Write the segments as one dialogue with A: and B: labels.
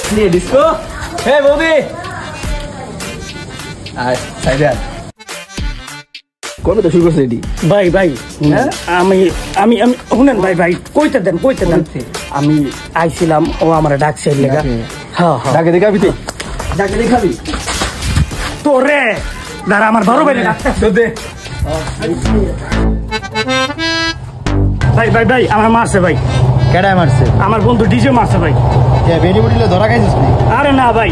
A: disco হে বৌদি আয় সাইডে কবে তো শুরু করছে এডি
B: ভাই ভাই আমি আমি আমি শুনেন ভাই ভাই কইতে দেন আমি আইছিলাম ও আমার ডাকছে লেগা হ্যাঁ হ্যাঁ
A: ডাকে দেখাবি তুই ডাকে দেখাবি
B: তোরে দাঁড়া আমার বড় ভাই ডাকতে
A: দে
B: ভাই ভাই ভাই আমার মারছে ভাই
A: কেডা মারছে
B: আমার বন্ধু ডিজে মারছে ভাই
A: কে বেডি বডিলে ধরা খাইছিস তুই
B: আরে না ভাই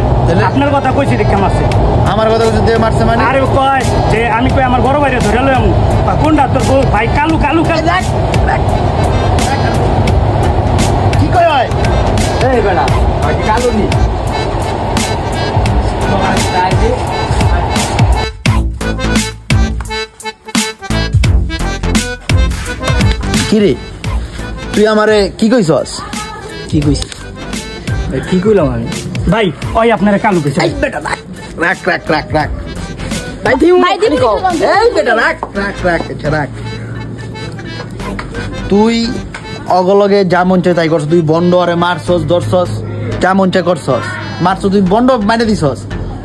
B: আপনার কথা কইছি দেখে মারছে
A: আমার কথা কইছিস দে মারছে মানে
B: আরে কয় যে আমি কই আমার বড় ভাইরে ধরে লইম কোনটা তোর ভাই কালু
A: কি কই হয় এই বেটা আর কি কালু নি কি রে তুই আমারে কি কইছস
B: কি কইছি ভাই কি কইলাম আমি ভাই ওই আপনারা কালু কইছে
A: এই বেটা রাখ ভাই তুই এই বেটা রাখ তুই অগলগে যা মন চায় তাই করছস তুই বন্ড আরে মারছস ধরছস যা মন চায় করছস মারছস তুই বন্ড মাইনে দিছস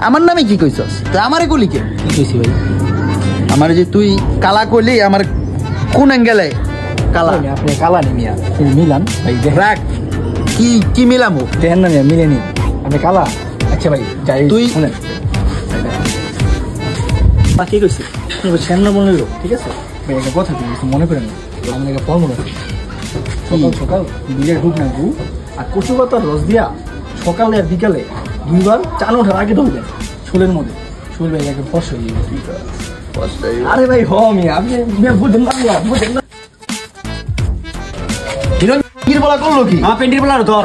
A: আমার নামে কি কইছস তুই আমারে কইলি কে
B: কি কইছি ভাই
A: আমার যে তুই কালা কইলি আমার কোন অ্যাঙ্গেলে কালা
B: আপনি কালা নি মিয়া মিলান ভাই
A: রাখ কি মিলামু
B: দেখেন না মিয়া মিলেনি আপনি কালা আচ্ছা ভাই যাই
A: তুই
B: শুনেন বাকি কইছি তুমি সামনে বললো ঠিক আছে ভাই একটা কথা কইছি মনে করেন আমি একটা ফর্মুলা সকাল বিলের ঢুক না গু আর কচু পাতার রস দিয়া সকালে আর বিকালে দুইবার চান ওঠার আগে ধরবেন চুলের মধ্যে চুল ভাই একটা ফস হয়ে যাবে আরে ভাই আমি আপনি বুঝেন না
A: হিরো বলা করলো কি
B: আমার পেন্টির বলা ধর